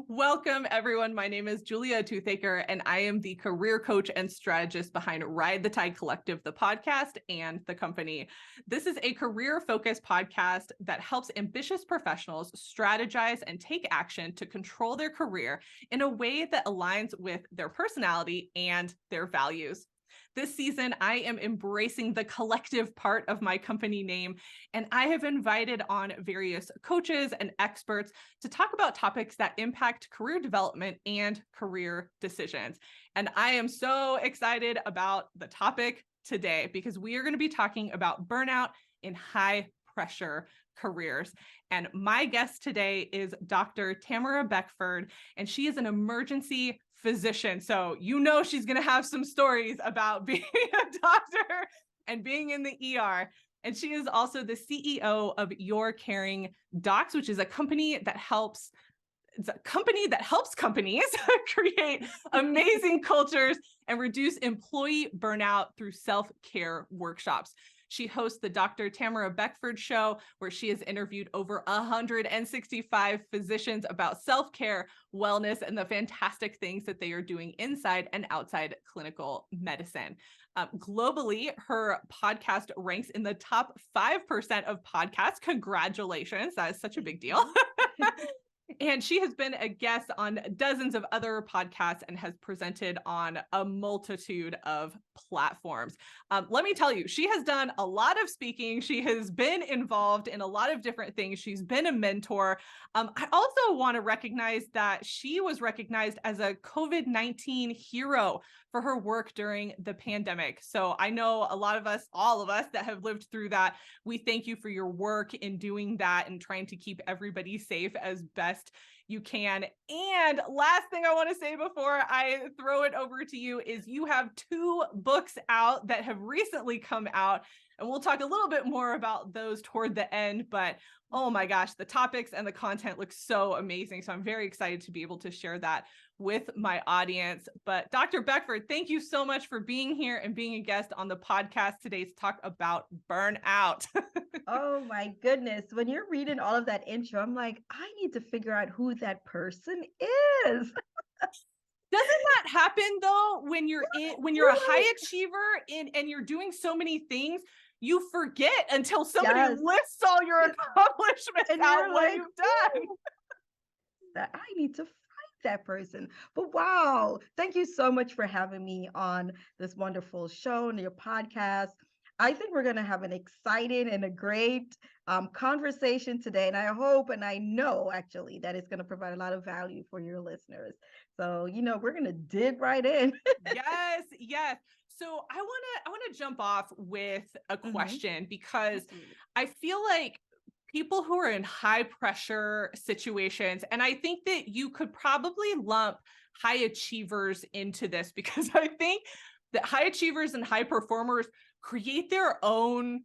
Welcome, everyone. My name is Julia Toothaker, and I am the career coach and strategist behind Ride the Tide Collective, the podcast, and the company. This is a career-focused podcast that helps ambitious professionals strategize and take action to control their career in a way that aligns with their personality and their values. This season, I am embracing the collective part of my company name, and I have invited on various coaches and experts to talk about topics that impact career development and career decisions. And I am so excited about the topic today because we are going to be talking about burnout in high pressure careers. And my guest today is Dr. Tamara Beckford, and she is an emergency physician. So you know she's going to have some stories about being a doctor and being in the ER. And she is also the CEO of Your Caring Docs, which is a company that helps companies create amazing cultures and reduce employee burnout through self-care workshops. She hosts the Dr. Tamara Beckford Show, where she has interviewed over 165 physicians about self-care, wellness, and the fantastic things that they are doing inside and outside clinical medicine. Globally, her podcast ranks in the top 5% of podcasts. Congratulations. That is such a big deal. And she has been a guest on dozens of other podcasts and has presented on a multitude of platforms. Let me tell you, she has done a lot of speaking. She has been involved in a lot of different things. She's been a mentor. I also want to recognize that she was recognized as a COVID-19 hero for her work during the pandemic. So I know a lot of us, all of us that have lived through that, we thank you for your work in doing that and trying to keep everybody safe as best you can. And last thing I want to say before I throw it over to you is you have 2 books out that have recently come out, and we'll talk a little bit more about those toward the end, but oh my gosh, the topics and the content look so amazing. So I'm very excited to be able to share that with my audience. But Dr. Beckford, thank you so much for being here and being a guest on the podcast today to talk about burnout. Oh my goodness. When you're reading all of that intro, I'm like, I need to figure out who that person is. Doesn't that happen though when you're a You're high like, achiever and you're doing so many things, you forget until somebody yes. lists all your accomplishments And out you're what like, you've done. "Ooh, that I need to find that person." But wow, thank you so much for having me on this wonderful show and your podcast. I think we're going to have an exciting and a great conversation today. And I hope and I know actually that it's going to provide a lot of value for your listeners. So, we're going to dig right in. Yes, yes. So I want to jump off with a Mhm. question because Absolutely. I feel like people who are in high pressure situations, and I think that you could probably lump high achievers into this because I think that high achievers and high performers create their own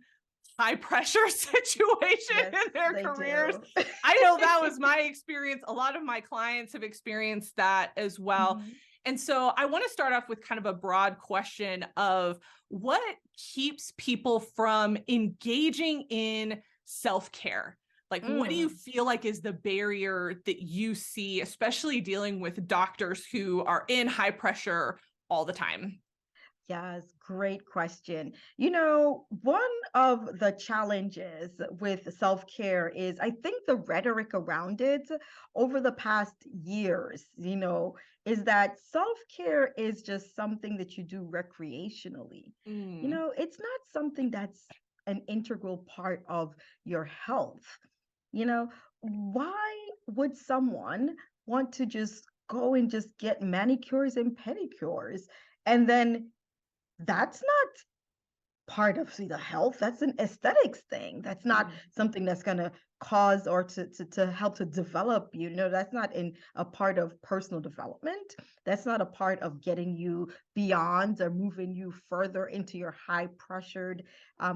high pressure situation Yes, in their they careers. do. I know that was my experience. A lot of my clients have experienced that as well. Mhm. And so I want to start off with kind of a broad question of what keeps people from engaging in self-care? Like, what do you Mm. feel like is the barrier that you see, especially dealing with doctors who are in high pressure all the time? Yes, great question. One of the challenges with self-care is I think the rhetoric around it over the past years, is that self-care is just something that you do recreationally. Mm, It's not something that's an integral part of your health. You know, why would someone want to just go and just get manicures and pedicures and then that's not part of the health. That's an aesthetics thing. That's not mm, something that's going to cause or to help to develop that's not in a part of personal development. That's not a part of getting you beyond or moving you further into your high pressured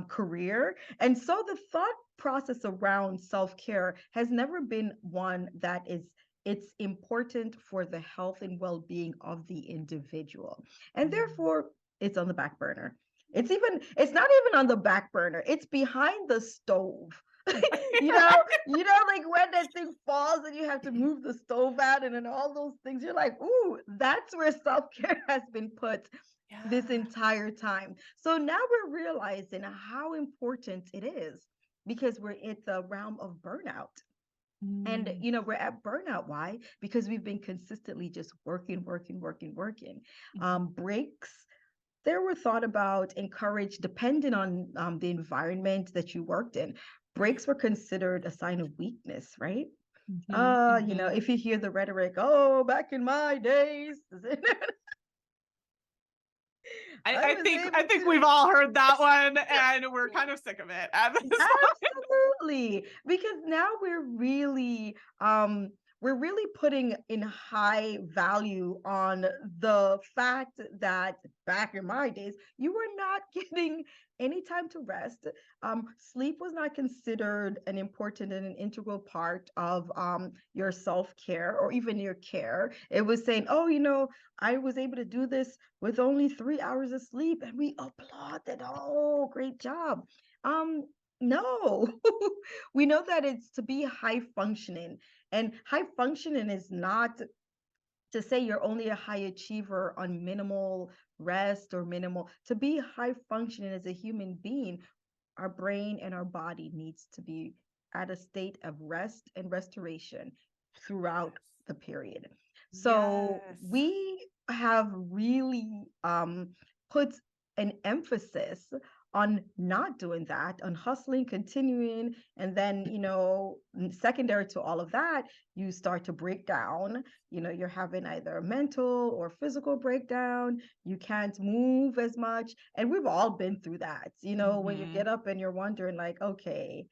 career. And so the thought process around self-care has never been one that is it's important for the health and well-being of the individual, and mm. therefore it's on the back burner. It's not even on the back burner. It's behind the stove Like when that thing falls and you have to move the stove out and then all those things, you're like, ooh, that's where self-care has been put this Yeah. entire time. So now we're realizing how important it is because we're in the realm of burnout. And Mm, we're at burnout. Why? Because we've been consistently just working, working, working, working. mhm. Breaks, they were thought about, encouraged, depending on the environment that you worked in. Right. Breaks were considered a sign of weakness, right? Mhm, mhm. If you hear the rhetoric, oh, back in my days, I was I able think to. we've all heard that one, and we're kind of sick of it at this point. Absolutely. Because now we're really putting in high value on the fact that back in my days, you were not getting any time to rest. Sleep was not considered an important and an integral part of your self-care or even your care. It was saying, oh, I was able to do this with only 3 hours of sleep, and we applauded. Oh, great job. Um, no, we know that it's to be high functioning, and high functioning is not to say you're only a high achiever on minimal rest or minimal. To be high functioning as a human being, our brain and our body needs to be at a state of rest and restoration throughout the period. So Yes. we have really put an emphasis on not doing that, on hustling, continuing, and then, secondary to all of that, you start to break down. You're having either a mental or physical breakdown. You can't move as much. And we've all been through that, when you Mhm. get up and you're wondering, like, okay,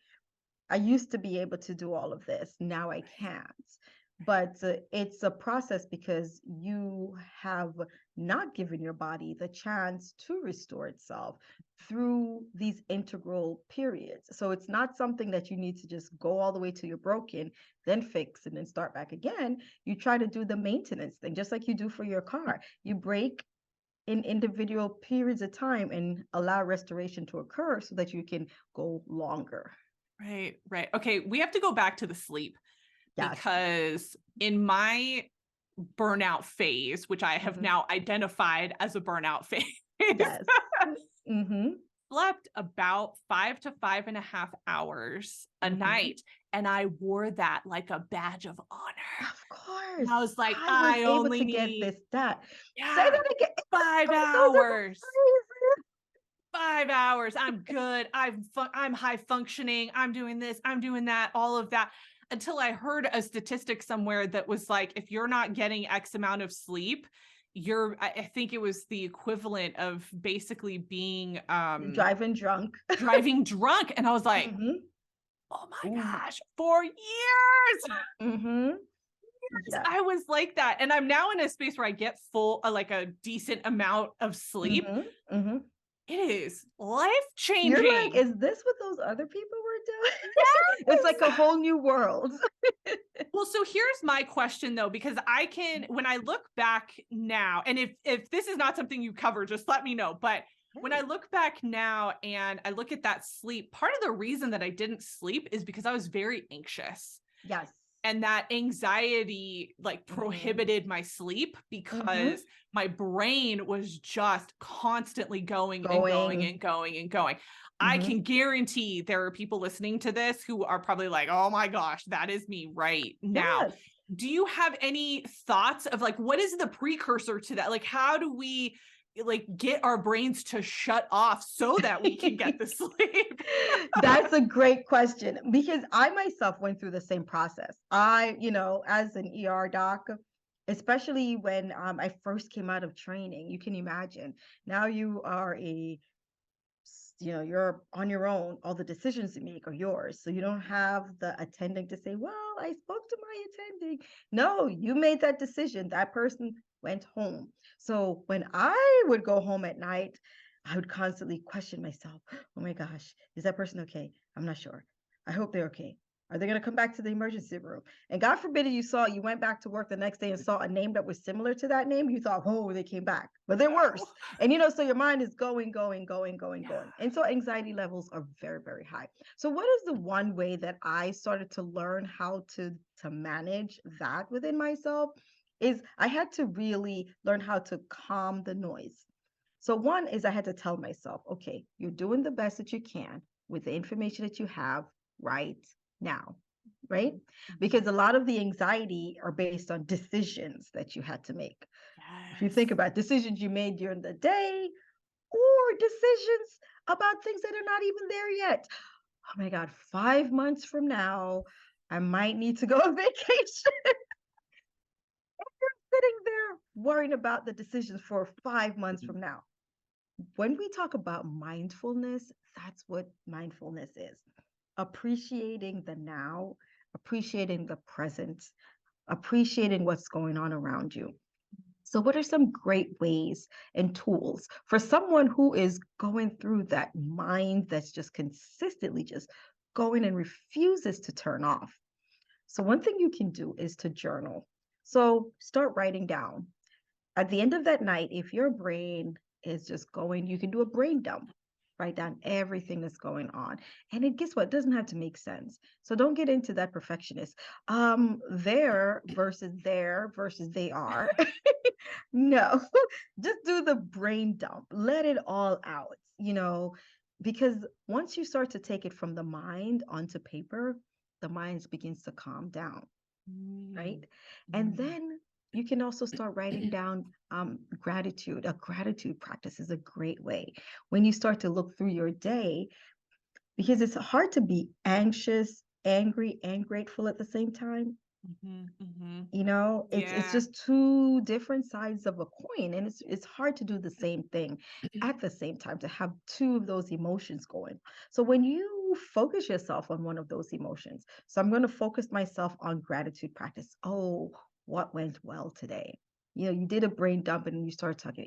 I used to be able to do all of this. Now I Right, can't. right. But it's a process because you have not given your body the chance to restore itself through these integral periods. So it's not something that you need to just go all the way till you're broken, then fix and then start back again. You try to do the maintenance thing, just like you do for your car. You break in individual periods of time and allow restoration to occur so that you can go longer. Right, right. Okay, we have to go back to the sleep Yes. because in my burnout phase, which I have Hmm. now identified as a burnout phase, Yes. Hmm. slept about 5 to 5.5 hours a Hmm. night. And I wore that like a badge of honor. Of And course. I was like, I was I able only to get need, this done. Say yeah, that again. five Those are the hours. phrases. 5 hours. I'm good. I'm high functioning. I'm doing this. I'm doing that. All of that. Until I heard a statistic somewhere that was like, if you're not getting X amount of sleep, I think it was the equivalent of basically being Driving drunk. driving drunk. And I was like, Hmm. oh my Ooh. gosh, for years. Hmm. Yes. I was like that. And I'm now in a space where I get full, like a decent amount of sleep. Hmm. Hmm. It is life You're like, changing. is this what those other people were doing? It's like a Yes. whole new world. Well, so here's my question though, because I can, when I look back now, and if this is not something you cover, just let me know. But when I Hey. look back now and I look at that sleep, part of the reason that I didn't sleep is because I was very anxious. Yes. And that anxiety like Hmm. prohibited my sleep Hmm. because my brain was just constantly going and going Going. and going and going. I Hmm. can guarantee there are people listening to this who are probably like, oh my gosh, that is me right now. Yes. Do you have any thoughts of like what is the precursor to that? Like, how do we like get our brains to shut off so that we can get the sleep? That's a great question because I myself went through the same process. As an ER doc, especially when I first came out of training, you can imagine. Now you are you're on your own. All the decisions you make are yours. So you don't have the attending to say, well, I spoke to my attending. No, you made that decision. That person went home. So when I would go home at night, I would constantly question myself. Oh my gosh, is that person okay? I'm not sure. I hope they're okay. Are they going to come back to the emergency room? And God forbid you went back to work the next day and saw a name that was similar to that name. You thought, oh, they came back, but they're worse. No. And, so your mind is going. And so anxiety levels are very, very high. So what is the one way that I started to learn how to manage that within myself is I had to really learn how to calm the noise. So one is I had to tell myself, okay, you're doing the best that you can with the information that you have right now, right? Because a lot of the anxiety are based on decisions that you had to make. If you think Yes. about decisions you made during the day or decisions about things that are not even there yet. Oh my God, 5 months from now, I might need to go on vacation. Sitting there worrying about the decisions for 5 months from now. When we talk about mindfulness, that's what mindfulness is. Appreciating the now, appreciating the present, appreciating what's going on around you. So, what are some great ways and tools for someone who is going through that mind that's just consistently just going and refuses to turn off? So, one thing you can do is to journal. So, start writing down. At the end of that night, if your brain is just going, you can do a brain dump. Write down everything that's going on. And guess what? It doesn't have to make sense. So don't get into that perfectionist. There versus they are. No, just do the brain dump. Let it all out, because once you start to take it from the mind onto paper, the mind begins to calm down, right? And then you can also start writing down gratitude. A gratitude practice is a great way when you start to look through your day, because it's hard to be anxious, angry, and grateful at the same time. It's Yeah. just two different sides of a coin, and it's hard to do the same thing at the same time, to have two of those emotions going. So when you focus yourself on one of those emotions, so I'm going to focus myself on gratitude practice. Oh, what went well today? You did a brain dump and you start talking.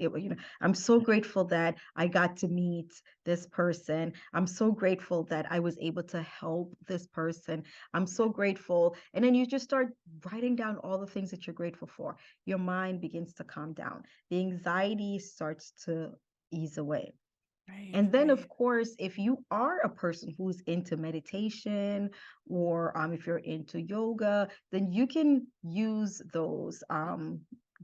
I'm so grateful that I got to meet this person. I'm so grateful that I was able to help this person. I'm so grateful. And then you just start writing down all the things that you're grateful for. Your mind begins to calm down. The anxiety starts to ease away. Right, And then, right. of course, if you are a person who's into meditation, or if you're into yoga, then you can use those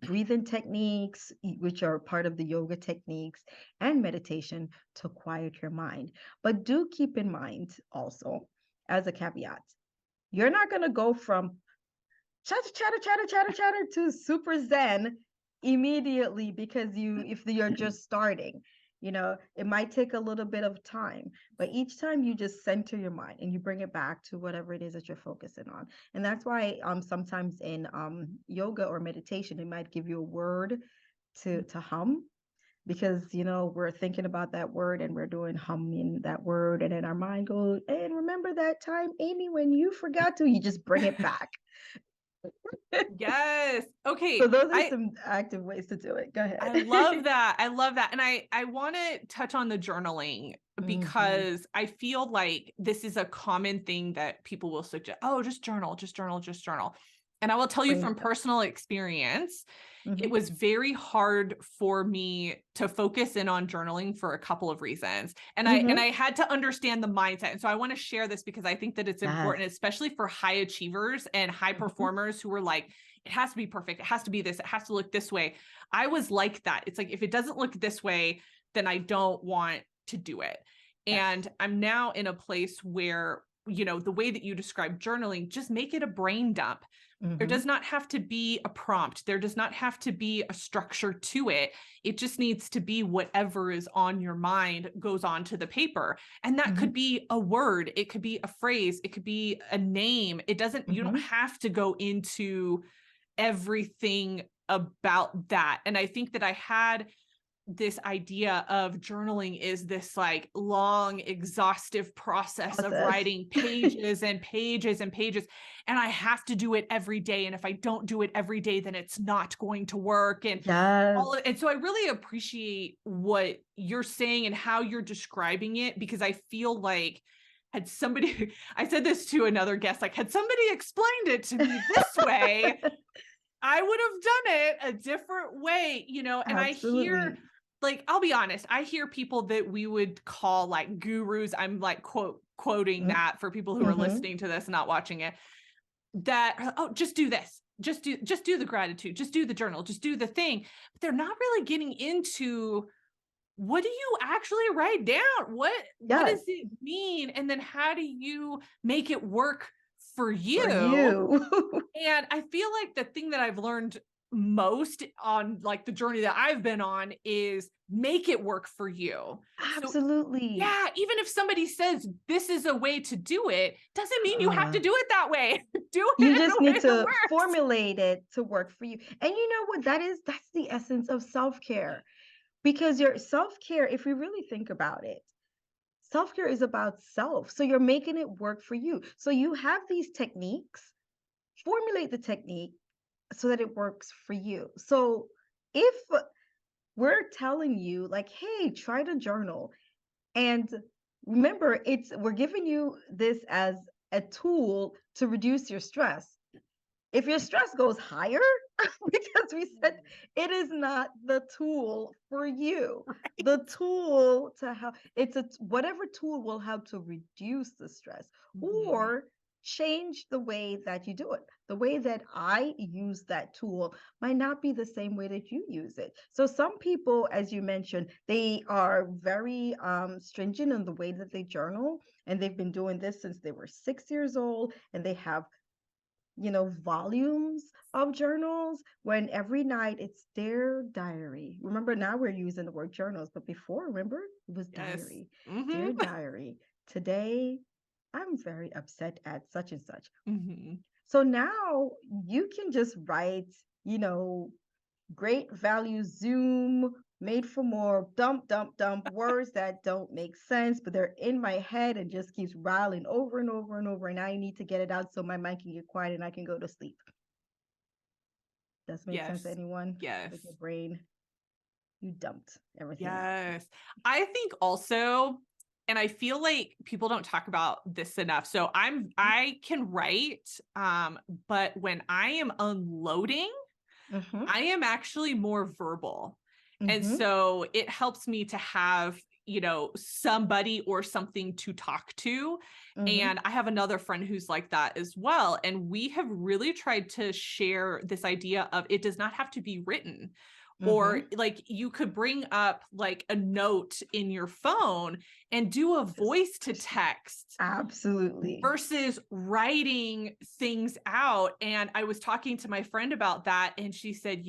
breathing techniques, which are part of the yoga techniques, and meditation to quiet your mind. But do keep in mind also, as a caveat, you're not going to go from chatter to super zen immediately, because if you're just starting, it might take a little bit of time, but each time you just center your mind and you bring it back to whatever it is that you're focusing on. And that's why sometimes in yoga or meditation, it might give you a word to hum, because we're thinking about that word and we're doing humming that word, and then our mind goes, and remember that time, Amy, when you forgot to, you just bring it back. Yes. So Okay. those are some active ways to do it. Go ahead. I love that. I love that. And I want to touch on the journaling, because I feel like this is a common thing that people will suggest. Oh, just journal, just journal, just journal. And I will tell you from personal experience, it was very hard for me to focus in on journaling for a couple of reasons. And I had to understand the mindset. And so I want to share this because I think that it's important, especially for high achievers and high performers who are like, it has to be perfect. It has to be this. It has to look this way. I was like that. It's like, if it doesn't look this way, then I don't want to do it. And I'm now in a place where, the way that you describe journaling, just make it a brain dump. There does not have to be a prompt. There does not have to be a structure to it. It just needs to be whatever is on your mind goes onto the paper. And that could be a word. It could be a phrase. It could be a name. You don't have to go into everything about that. And I think that I had this idea of journaling is this like long, exhaustive process of writing pages and pages and pages. And I have to do it every day. And if I don't do it every day, then it's not going to work. And and so I really appreciate what you're saying and how you're describing it, because I feel like had somebody, I said this to another guest, like, had somebody explained it to me this way, I would have done it a different way, and I hear, Absolutely. like, I'll be honest, I hear people that we would call like gurus. I'm like quoting that for people who are Mm-hmm. listening to this and not watching it, that, oh, just do this. Just do the gratitude, just do the journal, just do the thing. But they're not really getting into, what do you actually write down? What Yes, does it mean? And then how do you make it work for for you? you. And I feel like the thing that I've learned most on like the journey that I've been on is make it work for you. So Absolutely. yeah, even if somebody says this is a way to do it, doesn't mean you have Uh, to do it that way. Do you it in just a need way that to works. formulate it to work for you. And you know what? That's the essence of self-care. Because your self-care, if we really think about it, self-care is about self. So you're making it work for you. So you have these techniques, formulate the technique so that it works for you. So if we're telling you like, hey, try to journal, and remember, we're giving you this as a tool to reduce your stress. If your stress goes higher, because we said it is not the tool for you. The tool to help, whatever tool will help to reduce the stress Mhm. or change the way that you do it. The way that I use that tool might not be the same way that you use it. So some people, as you mentioned, they are very stringent in the way that they journal, and they've been doing this since they were 6 years old, and they have volumes of journals when every night it's their diary. Remember, now we're using the word journals, but before, remember, it was Yes. diary. Hmm. Dear diary, today I'm very upset at such and such. Hmm. So now you can just write, you know, great value Zoom, made for more, dump, dump, dump, words that don't make sense, but they're in my head and just keeps riling over and over and over. And I need to get it out so my mind can get quiet and I can go to sleep. Does make sense to Yes. anyone? Yes. Like your brain, you dumped everything out. Yes. I think also, and I feel like people don't talk about this enough. So I can write, but when I am unloading, Mm-hmm. I am actually more verbal. And Mm-hmm. so it helps me to have, somebody or something to talk to. Mm-hmm. And I have another friend who's like that as well. And we have really tried to share this idea of it does not have to be written. Mm-hmm. Or like you could bring up like a note in your phone and do a Just voice to text absolutely. versus writing things out. And I was talking to my friend about that, and she said,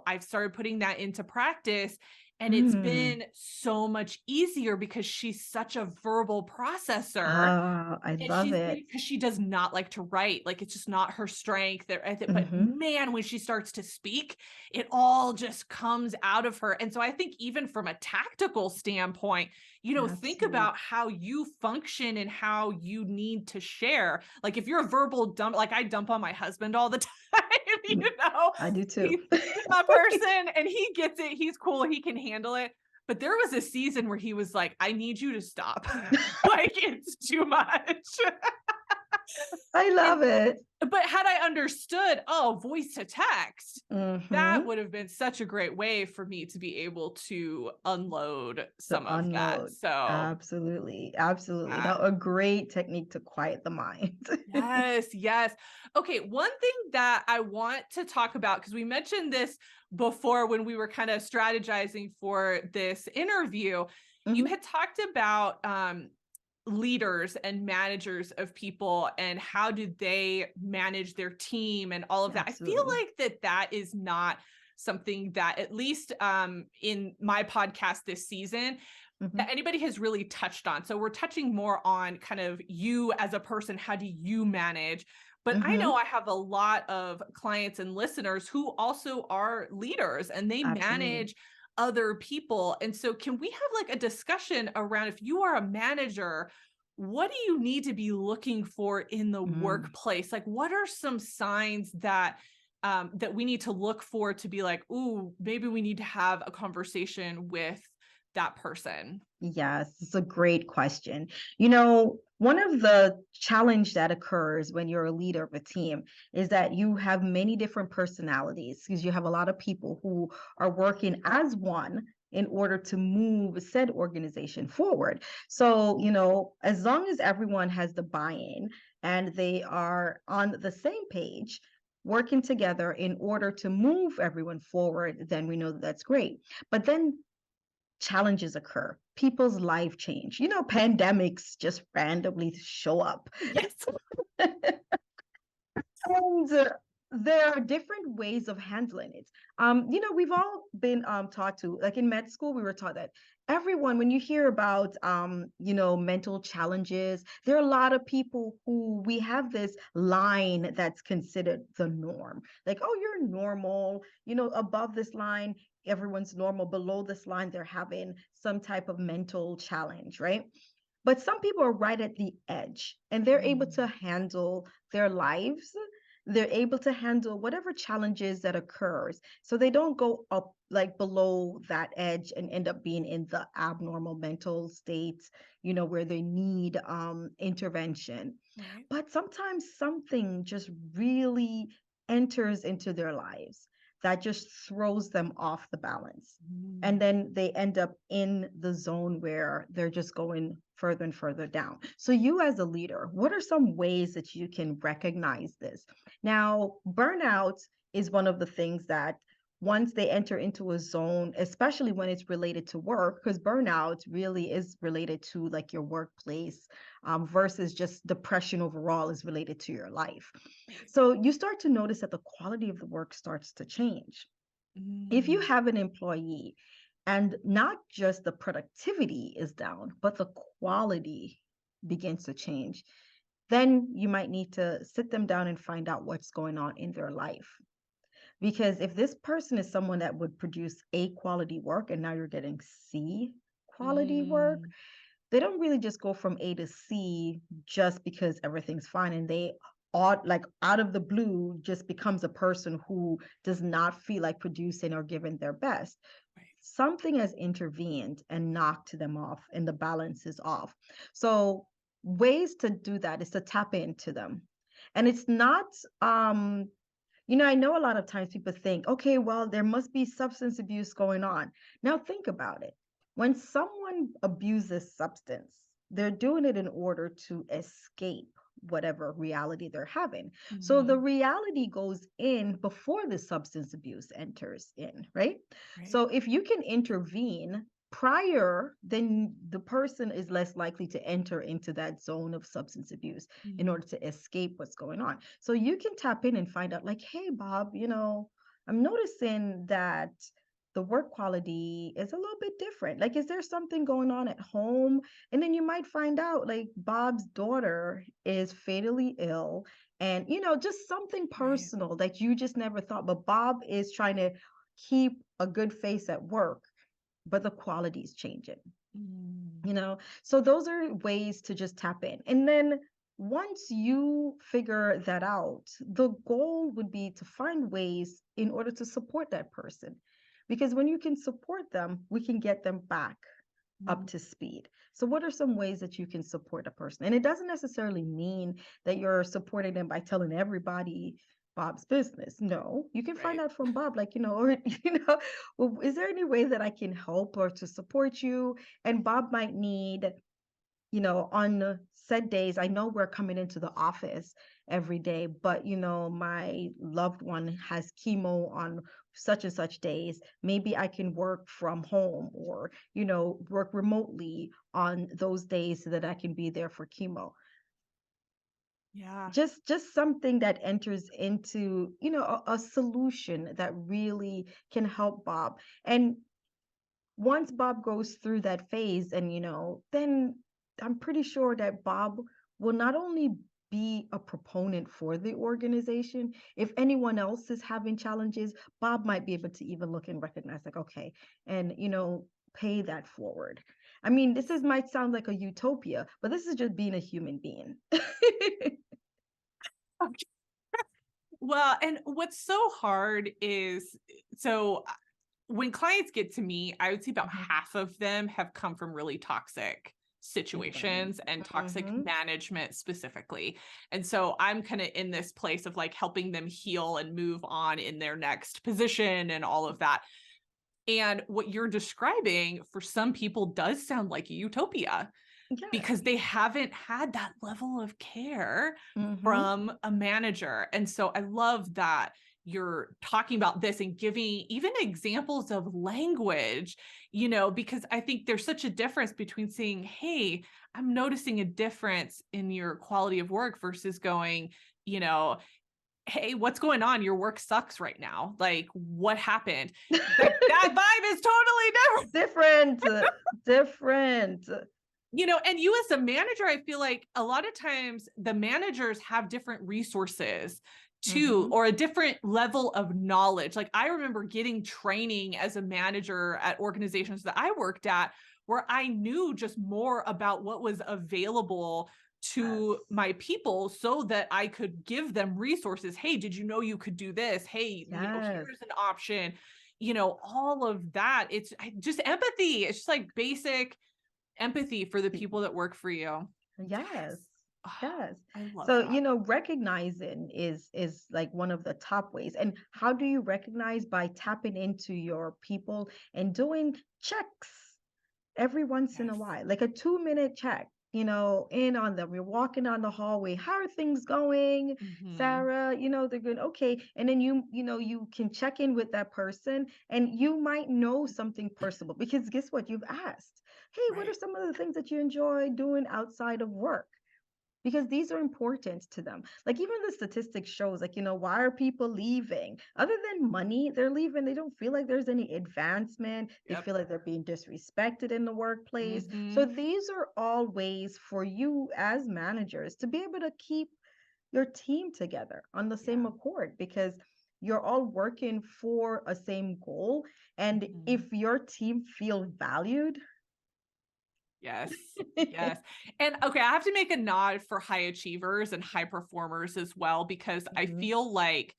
I've started putting that into practice. And it's Mm. been so much easier because she's such a verbal processor. Oh, I And love she's it. because she does not like to write, like it's just not her strength. But Mm-hmm. man, when she starts to speak, it all just comes out of her. And so I think even from a tactical standpoint, think Absolutely. about how you function and how you need to share. Like if you're a verbal dump, like I dump on my husband all the time, Mm, I do too. he's my person and he gets it. He's cool. He can handle it. But there was a season where he was like, I need you to stop. Like it's too much. I And love it. but had I understood, oh, voice to text, that Mm-hmm. would have been such a great way for me to be able to unload To some of that. unload. So, Absolutely. Absolutely. uh, Now, a great technique to quiet the mind. yes, yes. Okay, one thing that I want to talk about, because we mentioned this before when we were kind of strategizing for this interview, you Hmm. had talked about leaders and managers of people and how do they manage their team and all of that. I feel Absolutely. like that is not something that, at least in my podcast this season, Hmm. that anybody has really touched on. So we're touching more on kind of you as a person. How do you manage? But I know Hmm. I have a lot of clients and listeners who also are leaders and they Absolutely. manage other people. And so can we have like a discussion around, if you are a manager, what do you need to be looking for in the Mm. workplace? Like what are some signs that we need to look for to be like, ooh, maybe we need to have a conversation with that person? Yes, it's a great question. One of the challenge that occurs when you're a leader of a team is that you have many different personalities because you have a lot of people who are working as one in order to move said organization forward. So, as long as everyone has the buy-in and they are on the same page, working together in order to move everyone forward, then we know that that's great. But then challenges occur. People's life change. Pandemics just randomly show up. Yes. And there are different ways of handling it. We've all been taught to, like in med school, we were taught that everyone, when you hear about, mental challenges, there are a lot of people who we have this line that's considered the norm. Like, oh, you're normal, above this line, everyone's normal. Below this line, they're having some type of mental challenge, right? But some people are right at the edge and they're able to handle their lives. They're able to handle whatever challenges that occurs. So they don't go up like below that edge and end up being in the abnormal mental states, where they need intervention. Right. But sometimes something just really enters into their lives that just throws them off the balance. And then they end up in the zone where they're just going further and further down. So, you as a leader, what are some ways that you can recognize this? Now, burnout is one of the things that once they enter into a zone, especially when it's related to work, because burnout really is related to like your workplace versus just depression overall is related to your life. Right. So you start to notice that the quality of the work starts to change. If you have an employee and not just the productivity is down, but the quality begins to change, then you might need to sit them down and find out what's going on in their life. Because if this person is someone that would produce A quality work and now you're getting C quality work, Mm. they don't really just go from A to C just because everything's fine and they ought like out of the blue just becomes a person who does not feel like producing or giving their best. Right. Something has intervened and knocked them off and the balance is off. So ways to do that is to tap into them. And it's not I know a lot of times people think, okay, well, there must be substance abuse going on. Now, think about it. When someone abuses substance, they're doing it in order to escape whatever reality they're having. So the reality goes in before the substance abuse enters in, right? Right. So if you can intervene prior, then the person is less likely to enter into that zone of substance abuse in order to escape what's going on. So you can tap in and find out, like, hey, Bob, I'm noticing that the work quality is a little bit different. Like, is there something going on at home? And then you might find out, like, Bob's daughter is fatally ill and, just something Right. personal that you just never thought. But Bob is trying to keep a good face at work, but the quality is changing. So those are ways to just tap in. And then once you figure that out, the goal would be to find ways in order to support that person. Because when you can support them, we can get them back up to speed. So what are some ways that you can support a person? And it doesn't necessarily mean that you're supporting them by telling everybody Bob's business. No, you can find Right. out from Bob, like, or, well, is there any way that I can help or to support you? And Bob might need, on said days, I know we're coming into the office every day, but my loved one has chemo on such and such days. Maybe I can work from home or, work remotely on those days so that I can be there for chemo. Yeah. Just something that enters into, a solution that really can help Bob. And once Bob goes through that phase and, then I'm pretty sure that Bob will not only be a proponent for the organization, if anyone else is having challenges, Bob might be able to even look and recognize, like, okay, and, pay that forward. I mean, might sound like a utopia, but this is just being a human being. Well, and what's so hard is so when clients get to me, I would say about Mhm. half of them have come from really toxic situations and toxic Mhm. management specifically. And so I'm kind of in this place of like helping them heal and move on in their next position and all of that. And what you're describing for some people does sound like a utopia Yes. because they haven't had that level of care Mhm. from a manager. And so I love that you're talking about this and giving even examples of language, because I think there's such a difference between saying, hey, I'm noticing a difference in your quality of work versus going, you know, hey, what's going on? Your work sucks right now. Like, what happened? Like, that vibe is totally different. Different, different. And you as a manager, I feel like a lot of times the managers have different resources too, Mhm. or a different level of knowledge. Like I remember getting training as a manager at organizations that I worked at where I knew just more about what was available Yes. to my people so that I could give them resources. Hey, did you know you could do this? Hey, Yes. here's an option. All of that. It's just empathy. It's just like basic empathy for the people that work for you. Yes. Yes. Ah, Yes. I love So, that. recognizing is like one of the top ways. And how do you recognize? By tapping into your people and doing checks every once in a Yes. while, like a 2-minute check, in on them. You're walking down the hallway. How are things going, Mhm. Sarah? They're good. Okay. And then you can check in with that person and you might know something personal because guess what? You've asked, hey, what are Right. some of the things that you enjoy doing outside of work? Because these are important to them. Like even the statistics shows, like, why are people leaving? Other than money, they're leaving. They don't feel like there's any advancement. They Yep. feel like they're being disrespected in the workplace. So Mhm. these are all ways for you as managers to be able to keep your team together on the same Yeah. accord because you're all working for a same goal. And Mhm. if your team feel valued, Yes. Yes. And okay, I have to make a nod for high achievers and high performers as well, because I Mhm. feel like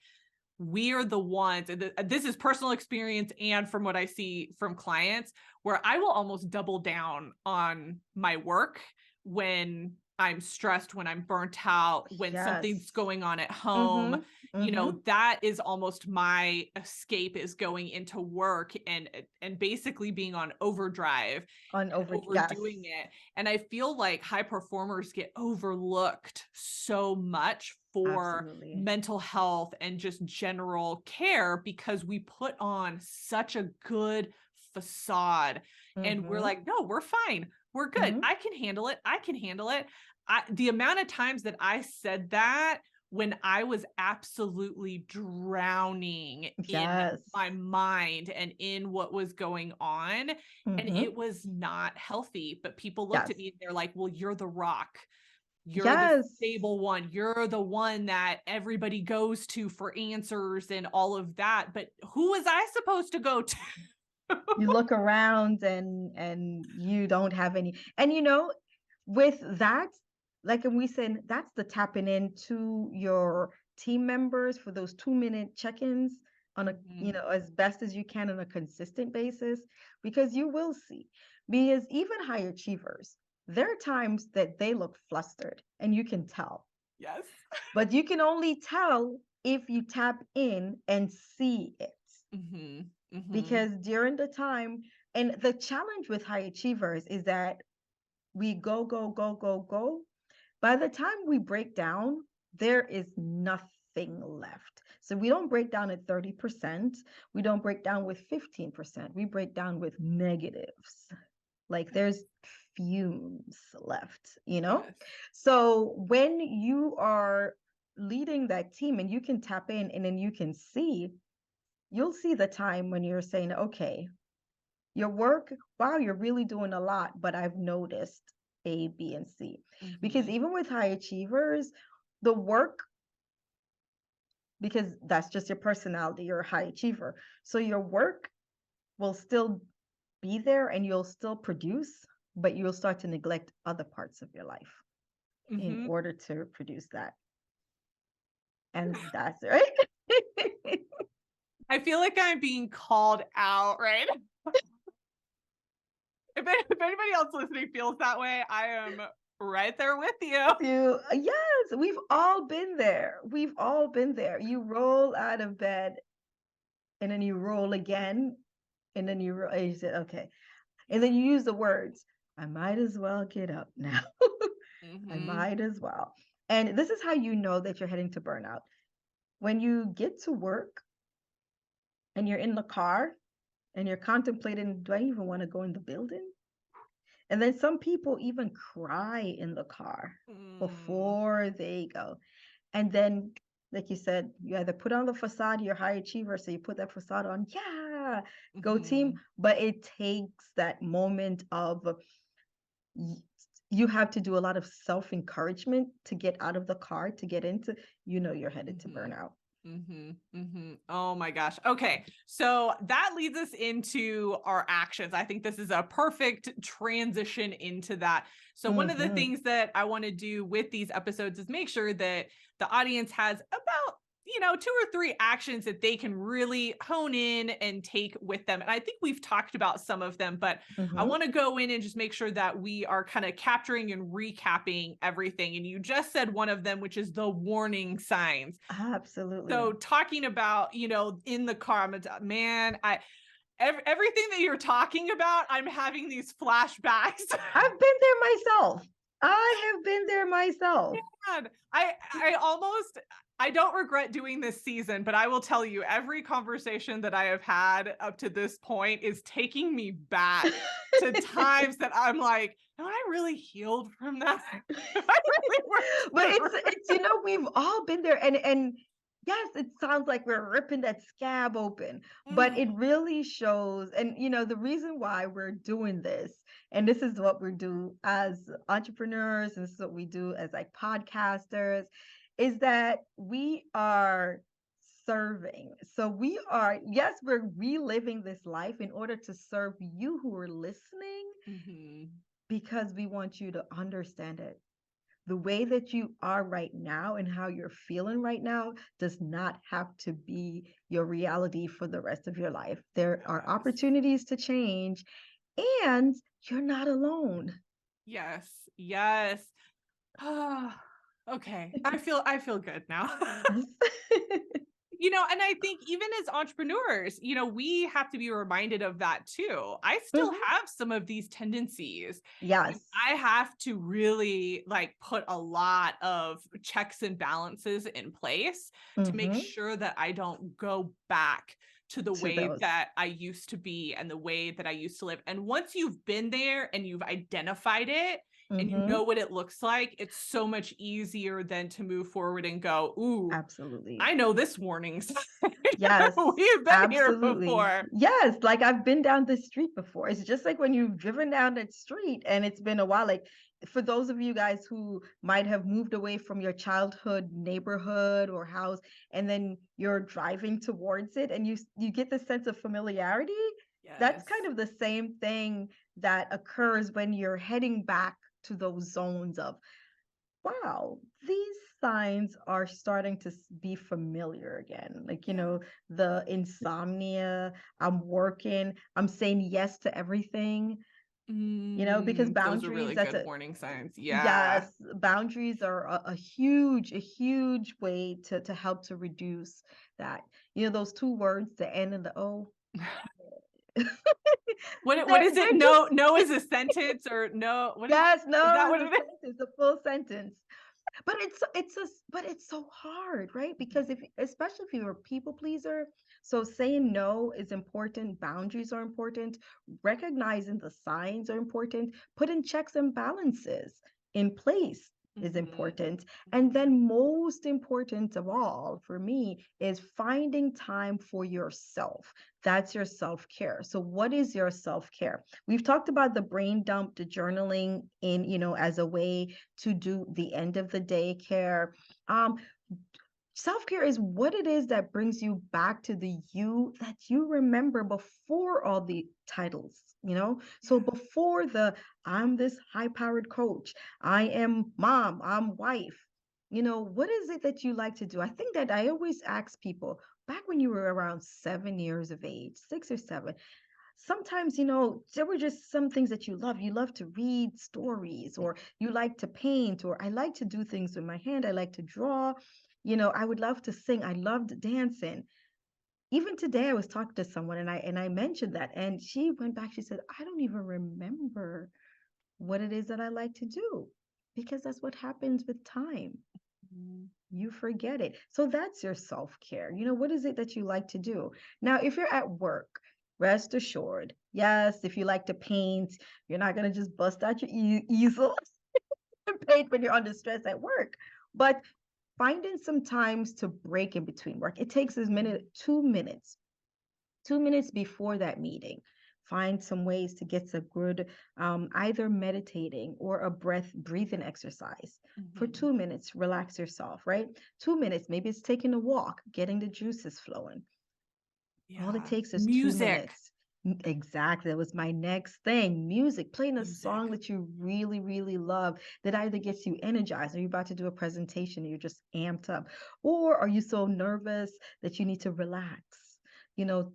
we are the ones, and this is personal experience and from what I see from clients, where I will almost double down on my work when I'm stressed, when I'm burnt out, when something's Yes. going on at home. Mhm. Mhm. That is almost my escape, is going into work and basically being on overdrive On and over, yes. overdoing it. And I feel like high performers get overlooked so much for Absolutely. mental health and just general care because we put on such a good facade and we're Mhm. like, no, we're fine. We're good. Mhm. I can handle it. I can handle it. The amount of times that I said that when I was absolutely drowning in Yes. my mind and in what was going on, and Mhm. it was not healthy. But people looked at Yes. me and they're like, well, you're the rock. You're the Yes. stable one. You're the one that everybody goes to for answers and all of that. But who was I supposed to go to? You look around and you don't have any. And with that, like and we said, that's the tapping into your team members for those 2-minute check-ins on a, Mhm. as best as you can on a consistent basis, because you will see, because even high achievers, there are times that they look flustered and you can tell. Yes. But you can only tell if you tap in and see it. Hmm. Hmm. Because during the time, and the challenge with high achievers is that we go, go, go, go, go. By the time we break down, there is nothing left. So we don't break down at 30%. We don't break down with 15%. We break down with negatives. Like there's fumes left. Yes. So when you are leading that team and you can tap in and then you can see, you'll see the time when you're saying, okay, your work, wow, you're really doing a lot, but I've noticed A, B, and C. Because Hmm. even with high achievers, the work, because that's just your personality, you're a high achiever. So your work will still be there and you'll still produce, but you'll start to neglect other parts of your life in Hmm. order to produce that. And that's right. I feel like I'm being called out, right? If anybody else listening feels that way, I am right there with you. Yes, we've all been there. We've all been there. You roll out of bed and then you roll again, and then and you said, okay. And then you use the words, I might as well get up now. I Mm-hmm. might as well. And this is how you know that you're heading to burnout. When you get to work and you're in the car and you're contemplating, do I even want to go in the building? And then some people even cry in the car Mm. before they go. And then, like you said, you either put on the facade, you're high achiever, so you put that facade on, yeah, go team. Mm-hmm. But it takes that moment of you have to do a lot of self encouragement to get out of the car to get into, you're headed to Mm-hmm. burnout. Oh my gosh. Okay. So that leads us into our actions. I think this is a perfect transition into that. So one of the Mm-hmm. things that I want to do with these episodes is make sure that the audience has about 2 or 3 actions that they can really hone in and take with them. And I think we've talked about some of them, but I Mm-hmm. want to go in and just make sure that we are kind of capturing and recapping everything. And you just said one of them, which is the warning signs. Absolutely. So talking about, in the car, man, everything that you're talking about, I'm having these flashbacks. I've been there myself. I have been there myself. Man, I don't regret doing this season, but I will tell you, every conversation that I have had up to this point is taking me back to times that I'm like, am I really healed from that? Am I really But worked it's we've all been there, and yes, it sounds like we're ripping that scab open, but through? it really shows. And the reason why we're doing this, and this is what we do as entrepreneurs, and this is what we do as like podcasters, is that we are serving. So we are, yes, we're reliving this life in order to serve you who are listening, Mm-hmm. because we want you to understand it. The way that you are right now and how you're feeling right now does not have to be your reality for the rest of your life. There are Yes. opportunities to change, and you're not alone. Yes. Yes. Ah, okay. I feel good now. And I think even as entrepreneurs, we have to be reminded of that too. I still Mhm. have some of these tendencies. And Yes. I have to really like put a lot of checks and balances in place to make Hmm. sure that I don't go back to the To way those. that I used to be and the way that I used to live. And once you've been there and you've identified it, and you know Hmm. what it looks like, it's so much easier than to move forward and go, ooh, Absolutely. I know this warning sign. Yes, We've been here absolutely. before. Yes, like I've been down this street before. It's just like when you've driven down that street and it's been a while. Like for those of you guys who might have moved away from your childhood neighborhood or house, and then you're driving towards it and you get this sense of familiarity. That's Yes. kind of the same thing that occurs when you're heading back to those zones of, wow, these signs are starting to be familiar again. Like, Yeah. the insomnia, I'm working, I'm saying yes to everything, because Those are boundaries, really that's good a, warning signs. Yeah. yes, boundaries are a huge way to help to reduce that. Those two words, the N and the O, What is it? they're just, No is a sentence or no. What yes, is that no what is it a sentence, a full sentence. But it's so hard, right? is? Because especially if you're a people pleaser, so saying no is important, boundaries are important, recognizing the signs are important, putting checks and balances in place is Mhm. important. And Mhm. then most important of all for me is finding time for yourself. That's your self-care. So what is your self-care? We've talked about the brain dump, the journaling in, as a way to do the end of the day care. Um, Self-care is what it is that brings you back to the you that you remember before all the titles, So Yeah. before the I'm this high-powered coach, I am mom, I'm wife. What is it that you like to do? I think that I always ask people, back when you were around 7 years of age, 6 or 7, sometimes, there were just some things that you love. You love to read stories, or you like to paint, or I like to do things with my hand. I like to draw. I would love to sing. I loved dancing. Even today, I was talking to someone and I mentioned that, and she went back. She said, I don't even remember what it is that I like to do, because that's what happens with time. Mhm. You forget it. So that's your self-care. What is it that you like to do? Now, if you're at work, rest assured, yes, if you like to paint, you're not going to just bust out your easel and paint when you're under stress at work. But finding some times to break in between work, it takes as minute 2 minutes, 2 minutes before that meeting. Find some ways to get some good, either meditating or a breathing exercise for Mhm. 2 minutes. Relax yourself, right? 2 minutes. Maybe it's taking a walk, getting the juices flowing. All it Yeah. takes is two Music. minutes. Exactly. That was my next thing. Music, playing a Music. song that you really, really love that either gets you energized, or you're about to do a presentation and you're just amped up, or are you so nervous that you need to relax?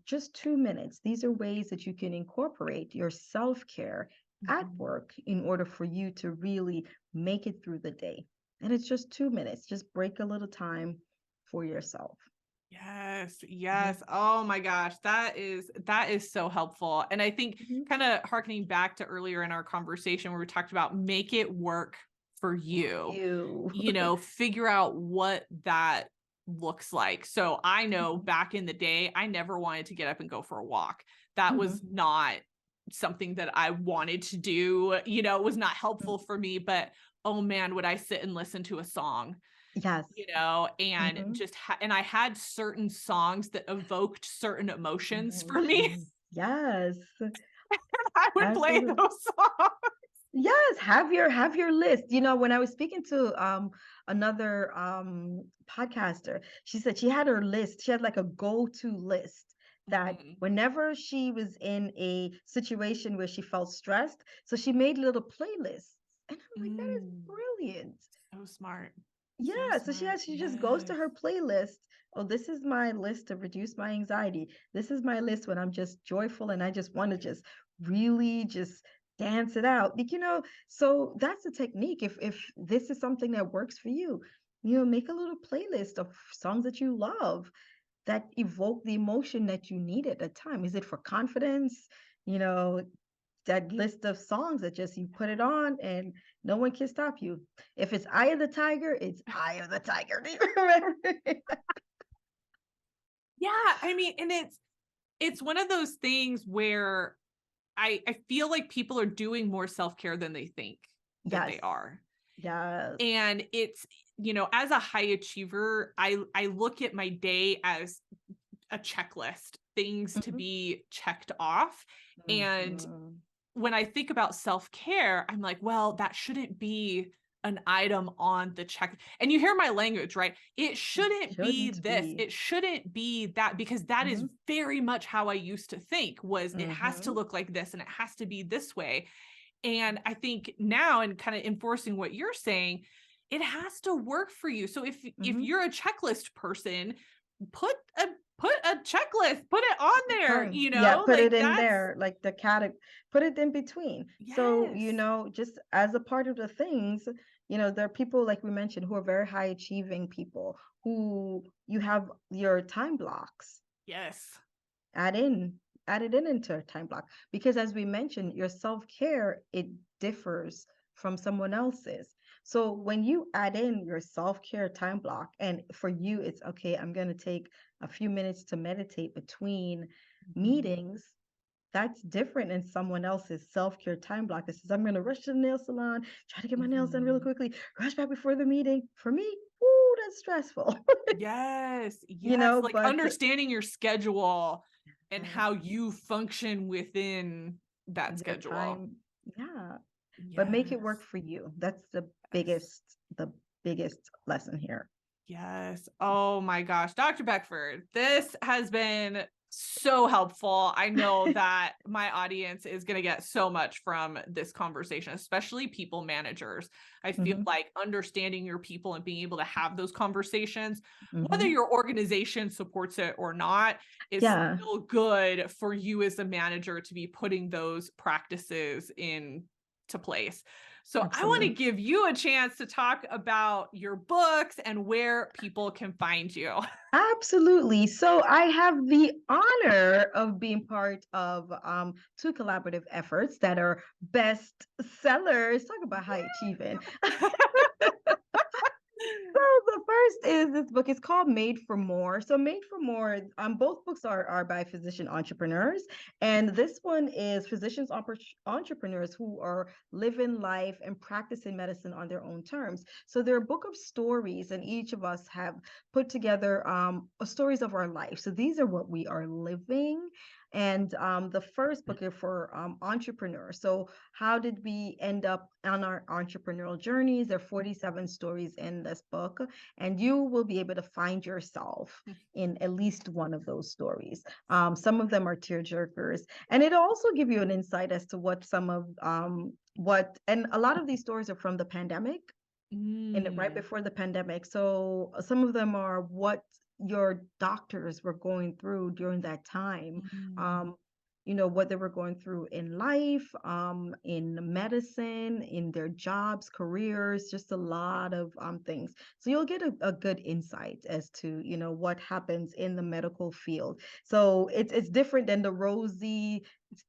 Just 2 minutes. These are ways that you can incorporate your self care at Mhm. work in order for you to really make it through the day. And it's just 2 minutes. Just break a little time for yourself. Yes, Mhm, yes. Oh my gosh, that is so helpful. And I think mhm. kind of harkening back to earlier in our conversation where we talked about make it work for you. You. Figure out what that looks like. So I know Mhm, back in the day, I never wanted to get up and go for a walk. That was mhm, not something that I wanted to do, it was not mhm. helpful for me, but oh man, would I sit and listen to a song, Yes. and Mhm, and I had certain songs that evoked certain emotions for me. emotions. Yes, I would play absolutely. those songs. Yes, have your list. When I was speaking to another podcaster, she said she had her list. She had like a go-to list that Mhm. whenever she was in a situation where she felt stressed, so she made little playlists. And I'm like, that is Mm, brilliant. so smart. So Yeah, so she smart. has she just goes to Yes. her playlist. Oh, this is my list to reduce my anxiety. This is my list when I'm just joyful and I just want to just really just dance it out. So that's a technique. If this is something that works for you, make a little playlist of songs that you love that evoke the emotion that you need at the time. Is it for confidence? You know, that list of songs that just you put it on and no one can stop you. If it's Eye of the Tiger, it's Eye of the Tiger. Do you remember? Yeah, I mean, and it's one of those things where I feel like people are doing more self-care than they think that Yes. they are. Yes. And it's, as a high achiever, I look at my day as a checklist, things to Mhm, be checked off. And mhm. when I think about self-care, I'm like, well, that shouldn't be an item on the check. And you hear my language, right? It It shouldn't be shouldn't this. be. It shouldn't be that, because that is Mhm, very much how I used to think was it has to mhm, look like this and it has to be this way. And I think now, and kind of enforcing what you're saying, it has to work for you. So if mhm. you're a checklist person, put a put a checklist, put it on there, Fine. Yeah, put like it in that's there, like the category, put it in between. So, yes. just as a part of the things, there are people like we mentioned who are very high achieving people who you have your time blocks. Yes. Add in, add it in into a time block, because as we mentioned, your self-care, it differs from someone else's. So when you add in your self-care time block, and for you it's okay, I'm going to take a few minutes to meditate between Mhm. meetings, that's different than someone else's self-care time block that says, I'm going to rush to the nail salon, try to get my nails done really Mhm. quickly, rush back before the meeting. For me, woo, that's stressful. Yes. Yes. Like But understanding your schedule and uh, how you function within that your schedule. time, yeah, but make it work Yes. for you. That's the Yes. biggest lesson here. Yes. Oh my gosh. Dr. Beckford, this has been So helpful. I know that my audience is going to get so much from this conversation, especially people managers. I feel Hmm. like understanding your people and being able to have those conversations, whether Hmm. your organization supports it or not, is Yeah, still good for you as a manager to be putting those practices into place. So I want to absolutely. give you a chance to talk about your books and where people can find you. Absolutely. So I have the honor of being part of two collaborative efforts that are best sellers. Talk about high achieving. So the first is this book is called Made for More. So Made for More, both books are by physician entrepreneurs, and this one is entrepreneurs who are living life and practicing medicine on their own terms. So they're a book of stories, and each of us have put together stories of our life. So these are what we are living. And the first book is for entrepreneurs. So how did we end up on our entrepreneurial journeys? There are 47 stories in this book, and you will be able to find yourself in at least one of those stories. Some of them are tearjerkers, and it'll also give you an insight as to what some of and a lot of these stories are from the pandemic and right Mm. before the pandemic. So some of them are what your doctors were going through during that time. Mm. Um, what they were going through in life, in medicine, in their jobs, careers, just a lot of things. So you'll get a good insight as to, what happens in the medical field. So it's different than the rosy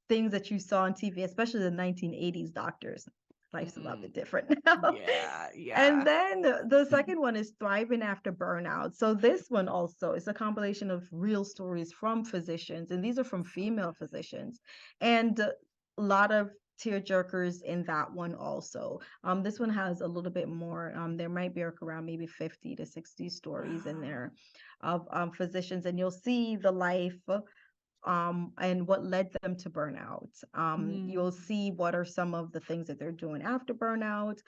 things that you saw on TV, especially the 1980s doctors. Life's a little Mm. bit different now. Yeah, And yeah. then the second one is Thriving After Burnout. So this one also is a compilation of real stories from physicians, and these are from female physicians, and a lot of tear jerkers in that one also. This one has a little bit more. There might be around maybe 50 to 60 stories in Wow. there of physicians, and you'll see the life and what led them to burnout. You'll Mm. see what are some of the things that they're doing after burnout.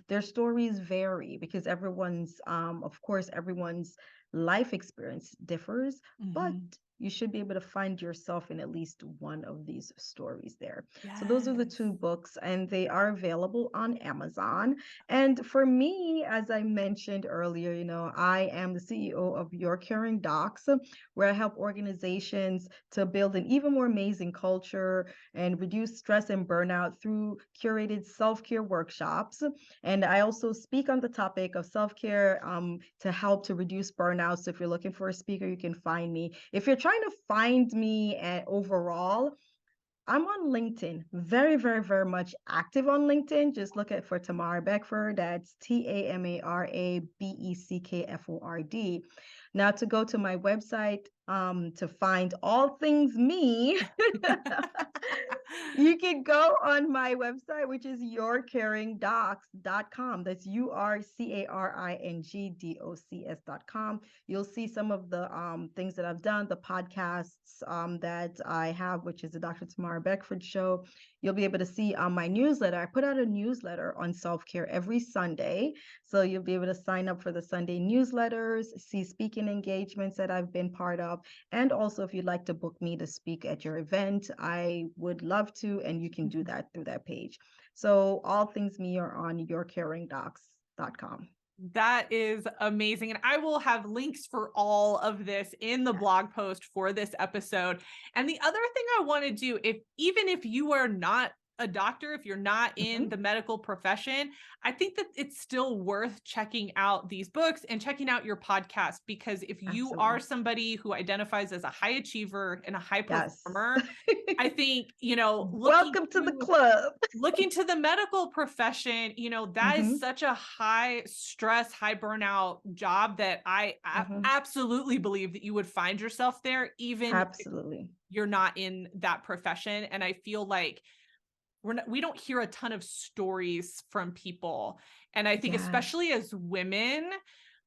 Their stories vary because of course, everyone's life experience differs, but Mhm. you should be able to find yourself in at least one of these stories there. So those are the Yes. two books, and they are available on Amazon. And for me, as I mentioned earlier, I am the CEO of Your Caring Docs, where I help organizations to build an even more amazing culture and reduce stress and burnout through curated self-care workshops. And I also speak on the topic of self-care to help to reduce burnout. So if you're looking for a speaker, you can find me. If you're trying to find me overall, I'm on LinkedIn, very, very, very much active on LinkedIn. Just look at for Tamara Beckford. That's TamaraBeckford. Now, to go to my website to find all things me, you can go on my website, which is yourcaringdocs.com. That's URCARINGDOCS.com. You'll see some of the things that I've done, the podcasts that I have, which is the Dr. Tamara Beckford Show. You'll be able to see on my newsletter. I put out a newsletter on self-care every Sunday. So you'll be able to sign up for the Sunday newsletters, see speaking engagements that I've been part of. And also, if you'd like to book me to speak at your event, I would love to, and you can do that through that page. So all things me are on yourcaringdocs.com. That is amazing. And I will have links for all of this in the blog post for this episode. And the other thing I want to do, even if you are not a doctor, if you're not in Mhm. the medical profession, I think that it's still worth checking out these books and checking out your podcast, because if you are Absolutely. somebody who identifies as a high achiever and a high Yes. performer, I think, Welcome to the club. looking to the medical profession, that is Hmm. such a high stress, high burnout job that I Hmm. absolutely believe that you would find yourself there, even if Absolutely. you're not in that profession. And I feel like we don't hear a ton of stories from people. And I think Yes. especially as women,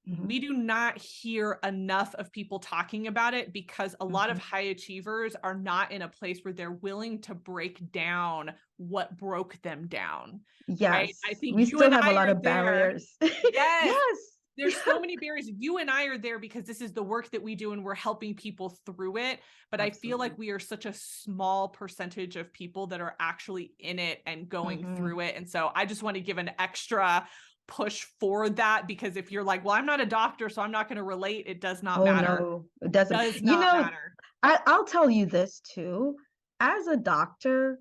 Hmm. we do not hear enough of people talking about it, because a lot of Hmm. high achievers are not in a place where they're willing to break down what broke them down. Right. I Yes. think We you still and have a I lot are of there. barriers. Yes. Yes. there's so many barriers. You and I are there because this is the work that we do and we're helping people through it. But I feel like we are such a small percentage of people that are actually in it and going through it. And so I just want to give an extra push for that, because if you're like, well, I'm not a doctor, so I'm not going to relate, it does not Oh matter. no, it doesn't. Does You not know, matter. I'll tell you this too. As a doctor,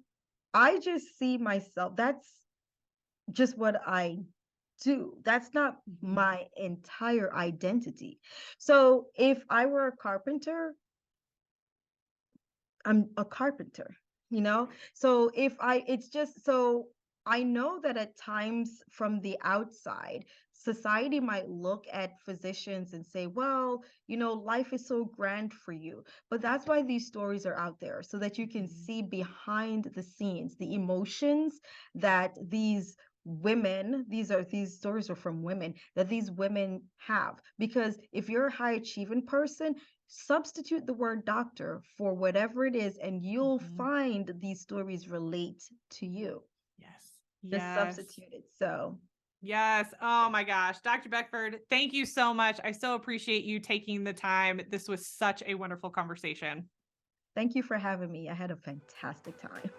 I just see myself, that's just what I do. That's not my entire identity. So if I were a carpenter, I'm a carpenter, you know? So it's just so I know that at times from the outside, society might look at physicians and say, well, life is so grand for you. But that's why these stories are out there, so that you can see behind the scenes, the emotions that these these stories are from women, that these women have. Because if you're a high achieving person, substitute the word doctor for whatever it is, and you'll find these stories relate to you. Yes. Just Yes. substitute it. So yes. Oh my gosh. Dr. Beckford, thank you so much. I so appreciate you taking the time. This was such a wonderful conversation. thank you for having me. I had a fantastic time.